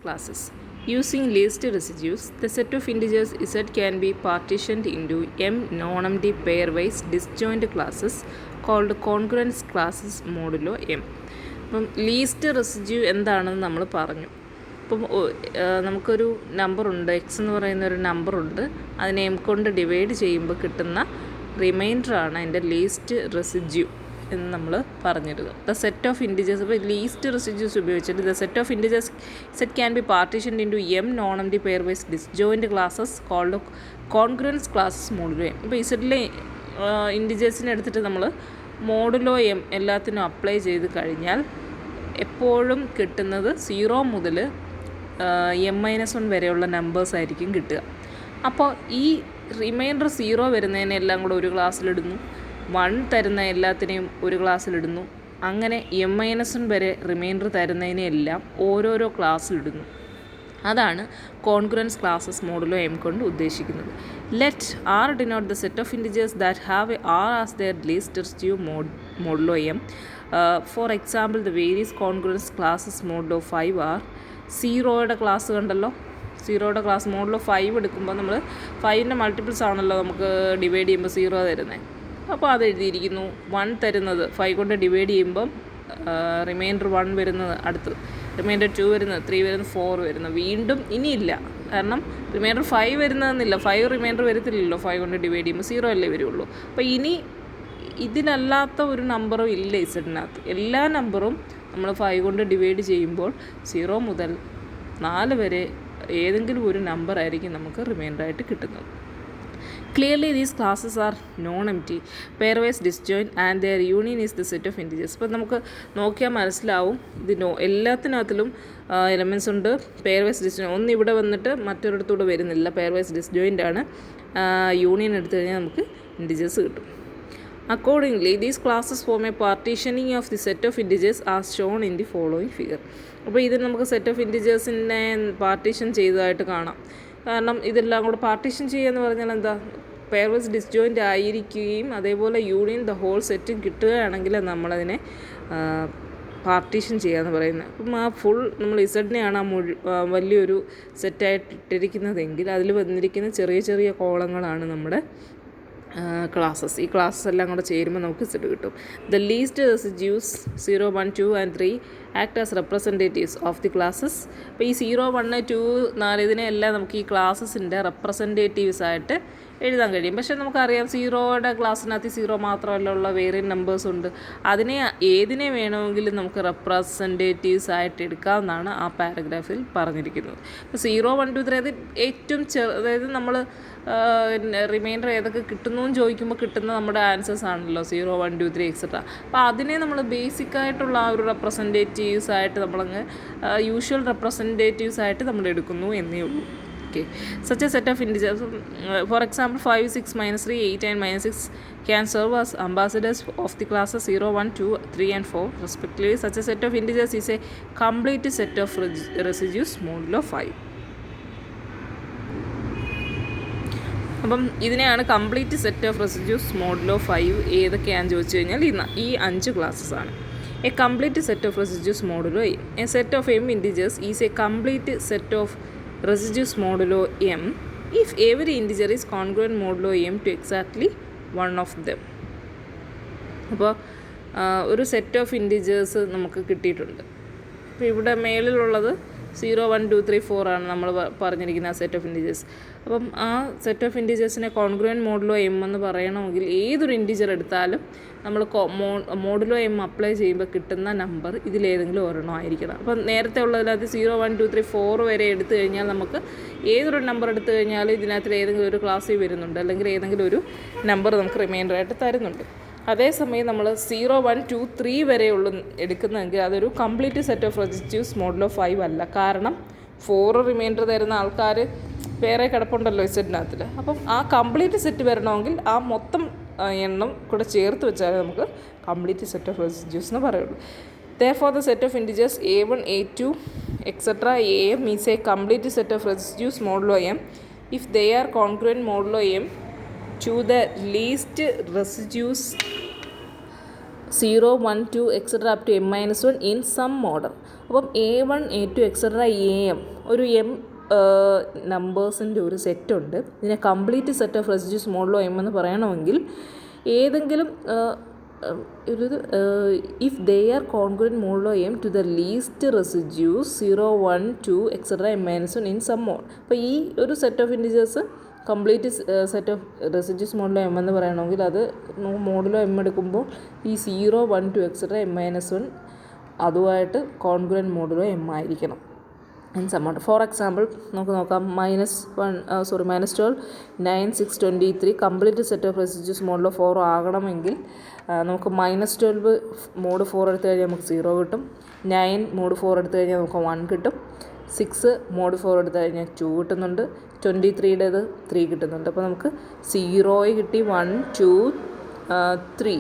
Classes. Using least residues, the set of integers z can be partitioned into m non-empty pairwise disjoint classes called congruence classes modulo m. അപ്പം least residue എന്താണെന്ന് നമ്മൾ പറഞ്ഞു. ഇപ്പം നമുക്കൊരു നമ്പറുണ്ട്, X എന്ന് പറയുന്ന ഒരു നമ്പറുണ്ട്, അതിനെ എം കൊണ്ട് ഡിവൈഡ് ചെയ്യുമ്പോൾ കിട്ടുന്ന റിമൈൻഡറാണ് അതിൻ്റെ ലീസ്റ്റ് റെസിഡ്യൂ എന്ന് നമ്മൾ പറഞ്ഞിരുന്നു. ദ സെറ്റ് ഓഫ് ഇൻറ്റിജേഴ്സ്, അപ്പോൾ ലീസ്റ്റ് റെസിഡ്യൂസ് ഉപയോഗിച്ചിട്ട് the set of integers set can be partitioned into M non empty pairwise disjoint classes called congruence classes modulo M. ഇപ്പോൾ ഇസഡിലെ ഇൻറ്റിജേഴ്സിനെ എടുത്തിട്ട് നമ്മൾ മോഡുലോ എം എല്ലാത്തിനും അപ്ലൈ ചെയ്ത് കഴിഞ്ഞാൽ എപ്പോഴും കിട്ടുന്നത് 0 മുതൽ m-1 വരെയുള്ള നമ്പേഴ്സ് ആയിരിക്കും കിട്ടുക. അപ്പോൾ ഈ റിമൈൻഡർ 0 വരുന്നതിനെല്ലാം കൂടെ ഒരു ക്ലാസ്സിലിടുന്നു, 1 തരുന്ന എല്ലാത്തിനെയും ഒരു ക്ലാസ്സിലിടുന്നു, അങ്ങനെ m-1 വരെ റിമൈൻഡർ തരുന്നതിനെല്ലാം ഓരോരോ ക്ലാസ്സിലിടുന്നു. അതാണ് കോൺഗ്രൻസ് ക്ലാസ്സസ് മോഡുലോ എം കൊണ്ട് ഉദ്ദേശിക്കുന്നത്. Let R denote the set of integers that have R as their least residue modulo M. For example the various congruence classes modulo 5 are. 0യുടെ ക്ലാസ് കണ്ടല്ലോ, 0യുടെ class modulo 5 എടുക്കുമ്പോൾ നമ്മൾ 5ൻ്റെ multiples ആണല്ലോ നമുക്ക് divide ചെയ്യുമ്പോൾ 0 തരുന്നത്. അപ്പോൾ അത് എഴുതിയിരിക്കുന്നു. 1 തരുന്നത് 5 കൊണ്ട് ഡിവൈഡ് ചെയ്യുമ്പം റിമൈൻഡർ 1 വരുന്നത്, അടുത്ത് റിമൈൻഡർ 2 വരുന്നത്, 3 വരുന്നത്, 4 വരുന്നത്. വീണ്ടും ഇനിയില്ല, കാരണം റിമൈൻഡർ 5 വരുന്നതെന്നില്ല, 5 റിമൈൻഡർ വരത്തില്ലല്ലോ 5 കൊണ്ട് ഡിവൈഡ് ചെയ്യുമ്പോൾ, 0 അല്ലേ വരുള്ളൂ. അപ്പോൾ ഇനി ഇതിനല്ലാത്ത ഒരു നമ്പറും ഇല്ല ഇസഡിനകത്ത്. എല്ലാ നമ്പറും നമ്മൾ 5 കൊണ്ട് ഡിവൈഡ് ചെയ്യുമ്പോൾ 0 മുതൽ 4 വരെ ഏതെങ്കിലും ഒരു നമ്പർ ആയിരിക്കും നമുക്ക് റിമൈൻഡറായിട്ട് കിട്ടുന്നത്. Clearly these classes are non-empty, pairwise disjoint and their union is the set of integers. ഇപ്പോൾ നമുക്ക് നോക്കിയാൽ മനസ്സിലാവും ഇത് എല്ലാത്തിനകത്തിലും എലമെൻറ്റ്സ് ഉണ്ട്, പെയർവൈസ് ഡിസ്ജോയിൻറ്റ്. ഒന്ന് ഇവിടെ വന്നിട്ട് മറ്റൊരിടത്തൂടെ വരുന്നില്ല, പെയർവൈസ് ഡിസ്ജോയിൻ്റ് ആണ്. യൂണിയൻ എടുത്തു കഴിഞ്ഞാൽ നമുക്ക് ഇൻറ്റിജേഴ്സ് കിട്ടും. Accordingly, these classes form a partitioning of the set of integers as shown in the following figure. അപ്പോൾ ഇത് നമുക്ക് സെറ്റ് ഓഫ് ഇൻറ്റിജേഴ്സിനെ പാർട്ടീഷൻ ചെയ്തതായിട്ട് കാണാം. കാരണം ഇതെല്ലാം കൂടെ പാർട്ടീഷൻ ചെയ്യുക എന്ന് പറഞ്ഞാൽ എന്താ, പെയർവൈസ് ഡിസ്ജോയിൻ്റ് ആയിരിക്കുകയും അതേപോലെ യൂണിയൻ ദ ഹോൾ സെറ്റും കിട്ടുകയാണെങ്കിൽ നമ്മളതിനെ പാർട്ടീഷൻ ചെയ്യുക എന്ന് പറയുന്നത്. അപ്പം ആ ഫുൾ നമ്മൾ ഇസഡിനെയാണ് വലിയൊരു സെറ്റായിട്ട് ഇട്ടിരിക്കുന്നതെങ്കിൽ അതിൽ വന്നിരിക്കുന്ന ചെറിയ ചെറിയ കോളങ്ങളാണ് നമ്മുടെ ക്ലാസ്സസ്. ഈ ക്ലാസ്സസ് എല്ലാം കൂടെ ചേരുമ്പോൾ നമുക്ക് സെറ്റ് കിട്ടും. The least residues 0, 1, 2 and 3 act as representatives of the classes. അപ്പോൾ ഈ 0, 1, 2, 4 ഇതിനെല്ലാം നമുക്ക് ഈ ക്ലാസ്സസിൻ്റെ റെപ്രസെൻറ്റേറ്റീവ്സ് ആയിട്ട് എഴുതാൻ കഴിയും. പക്ഷേ നമുക്കറിയാം 0യുടെ ക്ലാസ്സിനകത്ത് 0 മാത്രമല്ല ഉള്ള വേറെ നമ്പേഴ്സ് ഉണ്ട്. ഏതിനെ വേണമെങ്കിലും നമുക്ക് റെപ്രസെൻറ്റേറ്റീവ്സ് ആയിട്ട് എടുക്കാമെന്നാണ് ആ പാരഗ്രാഫിൽ പറഞ്ഞിരിക്കുന്നത്. അപ്പോൾ 0, 1, 2, 3 അത് ഏറ്റവും അതായത് നമ്മൾ റിമൈൻഡർ ഏതൊക്കെ കിട്ടുന്നു എന്ന് ചോദിക്കുമ്പോൾ കിട്ടുന്ന നമ്മുടെ ആൻസേഴ്സ് ആണല്ലോ 0, 1, 2, 3 എക്സെട്ര. അപ്പോൾ അതിനെ നമ്മൾ ബേസിക്കായിട്ടുള്ള ആ ഒരു റെപ്രസെൻറ്റേറ്റീവ്സ് ആയിട്ട് നമ്മളങ്ങ് യൂഷ്വൽ റെപ്രസെൻറ്റേറ്റീവ്സ് ആയിട്ട് നമ്മൾ എടുക്കുന്നു എന്നേ ഉള്ളൂ. Okay, such a set of integers, for example 5, 6, -3, 8 and -6 can serve as ambassadors of the classes 0, 1, 2, 3 and 4 respectively. Such a set of integers is a complete set of residues modulo 5. അപ്പം ഇതിനെയാണ് complete set of residues modulo 5 ഏതൊക്കെയാണെന്ന് ചോദിച്ചു കഴിഞ്ഞാൽ ഈ 5 classes ആണ്. A complete set of residues modulo M. A set of M integers is A complete set of residues modulo m if every integer is congruent modulo m to exactly one of them. അപ്പോൾ ഒരു set of integers നമുക്ക് കിട്ടിയിട്ടുണ്ട്. അപ്പോൾ ഇവിടെ മേളിലുള്ളത് 0, 1, 2, 3, 4 ആണ് നമ്മൾ പറഞ്ഞിരിക്കുന്ന ആ സെറ്റ് ഓഫ് ഇൻറ്റിജേഴ്സ്. അപ്പം ആ സെറ്റ് ഓഫ് ഇൻറ്റിജേഴ്സിനെ കോൺഗ്രുവൻറ്റ് മോഡുലോ എം എന്ന് പറയണമെങ്കിൽ ഏതൊരു ഇൻറ്റിജർ എടുത്താലും നമ്മൾ മോഡുലോ എം അപ്ലൈ ചെയ്യുമ്പോൾ കിട്ടുന്ന നമ്പർ ഇതിലേതെങ്കിലും ഒരെണ്ണം ആയിരിക്കണം. അപ്പം നേരത്തെ ഉള്ളതിനകത്ത് 0, 1, 2, 3, 4 വരെ എടുത്തു കഴിഞ്ഞാൽ നമുക്ക് ഏതൊരു നമ്പർ എടുത്തു കഴിഞ്ഞാൽ ഇതിനകത്ത് ഏതെങ്കിലും ഒരു ക്ലാസ്സിൽ വരുന്നുണ്ട്, അല്ലെങ്കിൽ ഏതെങ്കിലും ഒരു നമ്പർ നമുക്ക് റിമൈൻഡറായിട്ട് തരുന്നുണ്ട്. അതേസമയം നമ്മൾ 0, 1, 2, 3 വരെയുള്ള എടുക്കുന്നതെങ്കിൽ അതൊരു complete set of residues modulo 5 അല്ല. കാരണം 4 റിമൈൻഡർ തരുന്ന ആൾക്കാർ വേറെ കിടപ്പുണ്ടല്ലോ ഇസഡിനകത്തിൽ. അപ്പം ആ കംപ്ലീറ്റ് സെറ്റ് വരണമെങ്കിൽ ആ മൊത്തം എണ്ണം കൂടെ ചേർത്ത് വെച്ചാൽ നമുക്ക് കംപ്ലീറ്റ് സെറ്റ് ഓഫ് റെസിഡ്യൂസ് എന്ന് പറയുള്ളൂ. Therefore the set of integers a1, a2, etc. am is a complete set of residues modulo m if they are congruent modulo m to the least residues 0, 1, 2, etc. up to m-1 in some order. അപ്പം A1, A2, etc. am ഒരു m നമ്പേഴ്സിൻ്റെ ഒരു സെറ്റുണ്ട്. ഇതിനെ complete set of residues modulo M എന്ന് പറയണമെങ്കിൽ ഏതെങ്കിലും if they are congruent modulo M to the least residues 0, 1, 2, etc. m-1 in some mod. അപ്പോൾ ഈ ഒരു set of integers complete set of residues modulo M എന്ന് പറയണമെങ്കിൽ അത് മോഡുലോ എം എടുക്കുമ്പോൾ ഈ 0, 1, 2, etc. m-1 അതുമായിട്ട് കോൺഗ്രുവൻറ്റ് മോഡുലോ എം ആയിരിക്കണം in some mod. For example നമുക്ക് നോക്കാം. -12, 9, 6, 23 complete set of residues modulo 4 ആകണമെങ്കിൽ നമുക്ക് -12 മോഡ് 4 എടുത്തു കഴിഞ്ഞാൽ നമുക്ക് 0 കിട്ടും. 9 മോഡ് 4 എടുത്തു കഴിഞ്ഞാൽ നമുക്ക് 1 കിട്ടും. 6 മോഡ് 4 എടുത്തു കഴിഞ്ഞാൽ 2 കിട്ടുന്നുണ്ട്. 23യുടേത് 3 കിട്ടുന്നുണ്ട്. അപ്പോൾ നമുക്ക് 0 കിട്ടി, 1, 2, 3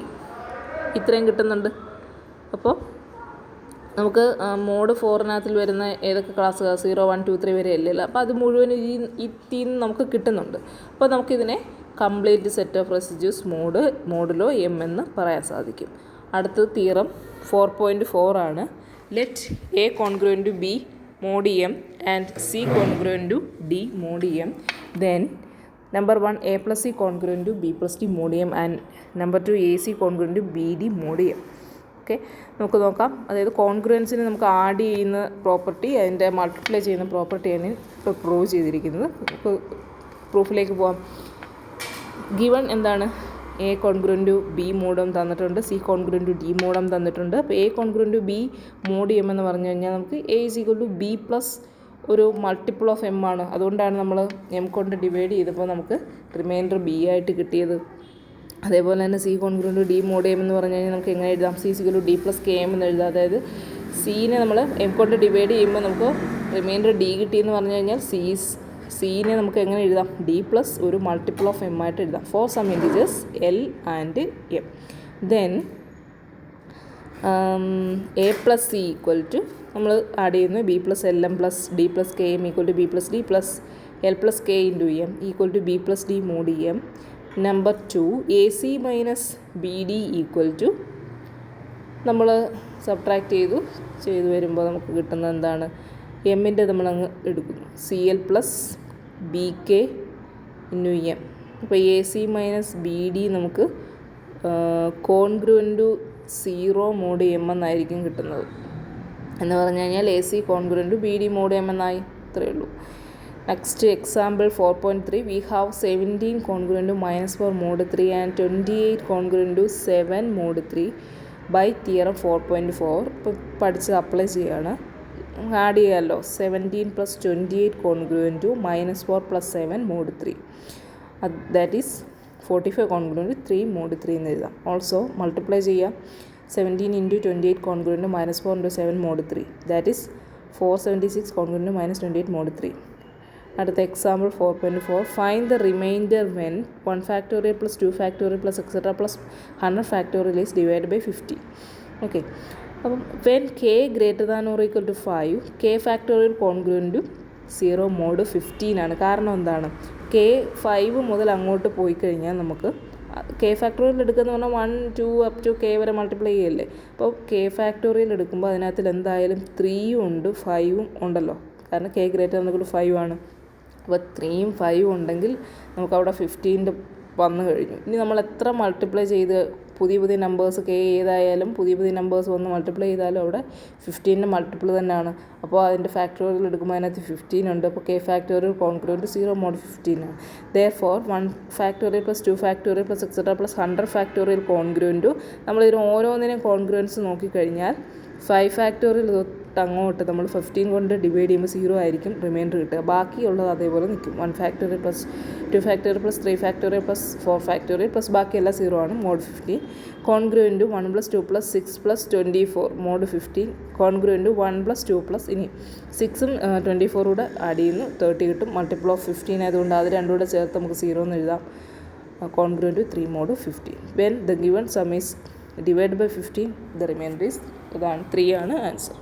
ഇത്രയും കിട്ടുന്നുണ്ട്. അപ്പോൾ നമുക്ക് മോഡ് 4-നകത്തിൽ വരുന്ന ഏതൊക്കെ ക്ലാസ്സുകൾ 0, 1, 2, 3 വരെ അല്ലല്ലോ. അപ്പോൾ അത് മുഴുവൻ ഇതിൽ നമുക്ക് കിട്ടുന്നുണ്ട്. അപ്പോൾ നമുക്കിതിനെ complete set of residues modulo M എന്ന് പറയാൻ സാധിക്കും. അടുത്തത് തിയറം 4.4 ആണ്. Let A congruent to B mod M and C congruent to D mod M. Then number 1 A plus C congruent to B plus D mod M and number 2 A C congruent to B D mod M. Okay, നമുക്ക് നോക്കാം. അതായത് കോൺഗ്രുവൻസിന് നമുക്ക് add ചെയ്യുന്ന property, അതിൻ്റെ multiply ചെയ്യുന്ന പ്രോപ്പർട്ടിയാണ് ഇപ്പോൾ prove ചെയ്തിരിക്കുന്നത്. ഇപ്പോൾ പ്രൂഫിലേക്ക് പോകാം. ഗിവൺ എന്താണ്? A congruent to B mod m തന്നിട്ടുണ്ട്, C congruent to D mod m തന്നിട്ടുണ്ട്. അപ്പോൾ A congruent to B mod M എന്ന് പറഞ്ഞു കഴിഞ്ഞാൽ നമുക്ക് A is equal to B plus ഒരു മൾട്ടിപ്പിൾ ഓഫ് എം ആണ്. അതുകൊണ്ടാണ് നമ്മൾ എം കൊണ്ട് ഡിവൈഡ് ചെയ്തപ്പോൾ നമുക്ക് റിമൈൻഡർ ബി ആയിട്ട് കിട്ടിയത്. അതേപോലെ തന്നെ C congruent to D mod M എന്ന് പറഞ്ഞു കഴിഞ്ഞാൽ നമുക്ക് എങ്ങനെ എഴുതാം? C is equal to D plus K M എന്ന് എഴുതാം. അതായത് സീനെ നമ്മൾ എം കൊണ്ട് ഡിവൈഡ് ചെയ്യുമ്പോൾ നമുക്ക് റിമൈൻഡർ ഡി കിട്ടിയെന്ന് പറഞ്ഞു കഴിഞ്ഞാൽ സീനെ നമുക്ക് എങ്ങനെ എഴുതാം? ഡി പ്ലസ് ഒരു മൾട്ടിപ്പിൾ ഓഫ് എം ആയിട്ട് എഴുതാം for some integers L and M. Then A plus C equal to നമ്മൾ ആഡ് ചെയ്യുന്നു B plus L M plus D plus K M equal to B plus D plus L plus K into M equal to B plus D mod M. Number 2 A C minus B D equal to നമ്മൾ subtract ചെയ്തു വരുമ്പോൾ നമുക്ക് കിട്ടുന്നത് എന്താണ്? എമ്മിൻ്റെ നമ്മളങ്ങ് എടുക്കുന്നു, C L plus B K into M. അപ്പോൾ A C minus B D നമുക്ക് കോൺഗ്രുവൻറ്റ് ടു 0 മോഡ് എം എന്നായിരിക്കും കിട്ടുന്നത്. എന്ന് പറഞ്ഞു കഴിഞ്ഞാൽ A C congruent to B D mod M എന്നായി. ഇത്രയേ ഉള്ളൂ. Next example 4.3 we have 17 congruent to -4 mod 3 and 28 congruent to 7 mod 3 by theorem 4.4. ഇപ്പോൾ പഠിച്ചത് അപ്ലൈ ചെയ്യുകയാണ്. ആഡ് ചെയ്യാമല്ലോ. 17 + 28 congruent to -4 + 7 mod 3 that is 45 congruent to 3 mod 3 എന്ന് എഴുതാം. Also multiply ചെയ്യാം. 17 × 28 congruent to -4 × 7 mod 3 that is 476 congruent to -28 mod 3. അടുത്ത example 4.4 find the remainder when 1 factorial plus 2 factorial plus etcetera plus 100 factorial is divide by 50. Okay, അപ്പം when K greater than or equal to 5 K factorial congruent to 0 mod 15 ആണ്. കാരണം എന്താണ്? K 5 മുതൽ അങ്ങോട്ട് പോയി കഴിഞ്ഞാൽ നമുക്ക് കെ ഫാക്ടോറിയൽ എടുക്കുന്നത് പറഞ്ഞാൽ 1, 2 അപ് ടു കെ വരെ മൾട്ടിപ്ലൈ ചെയ്യല്ലേ. അപ്പോൾ കെ ഫാക്ടോറിയൽ എടുക്കുമ്പോൾ അതിനകത്തിൽ എന്തായാലും 3 ഉണ്ട് 5 ഉണ്ടല്ലോ. കാരണം കെ ഗ്രേറ്റർ ദാൻ ഓർ 5 ആണ്. അപ്പോൾ 3ഉം 5ഉം ഉണ്ടെങ്കിൽ നമുക്കവിടെ 15 വന്നു കഴിഞ്ഞു. ഇനി നമ്മൾ എത്ര മൾട്ടിപ്ലൈ ചെയ്ത് പുതിയ നമ്പേഴ്സ് കെ ഏതായാലും പുതിയ നമ്പേഴ്സ് വന്ന് മൾട്ടിപ്ലൈ ചെയ്താലും അവിടെ 15ൻ്റെ മൾട്ടിപ്പിൾ തന്നെയാണ്. അപ്പോൾ അതിൻ്റെ ഫാക്ടോറിയൽ എടുക്കുമ്പോൾ അതിനകത്ത് 15 ഉണ്ട്. അപ്പോൾ കെ ഫാക്ടോറിയൽ കോൺഗ്രുവൻറ്റ് 0 മോഡ് 15 ആണ്. Therefore 1 factorial plus 2 factorial plus etcetera plus 100 factorial congruent നമ്മളിതിന് ഓരോന്നിനും കോൺഗ്രുവൻസ് നോക്കിക്കഴിഞ്ഞാൽ 5 ഫാക്ടോറിയൽ തൊട്ട് അങ്ങോട്ട് നമ്മൾ 15 കൊണ്ട് ഡിവൈഡ് ചെയ്യുമ്പോൾ 0 ആയിരിക്കും റിമൈൻഡർ കിട്ടുക. ബാക്കിയുള്ളത് അതേപോലെ നിൽക്കും. 1 factorial plus 2 factorial plus 3 factorial plus 4 factorial plus ബാക്കിയെല്ലാം 0 ആണ്. മോഡ് 15 കോൺഗ്രുവൻറ്റ് 1 + 2 + 6 + 24 മോഡ് 15 കോൺഗ്രുവൻറ്റ് 1 + 2 + ഇനി 6ഉം 24 കൂടെ ആഡ് ചെയ്യുന്നു 30 കിട്ടും. മൾട്ടിപ്പിൾ ഓഫ് 15 ആയതുകൊണ്ട് അത് രണ്ടും കൂടെ ചേർത്ത് നമുക്ക് 0 എന്ന് എഴുതാം. Congruent 3 mod 15 when the given sum is divide by 15 the remainder is ഇതാണ് 3 ആണ് ആൻസർ.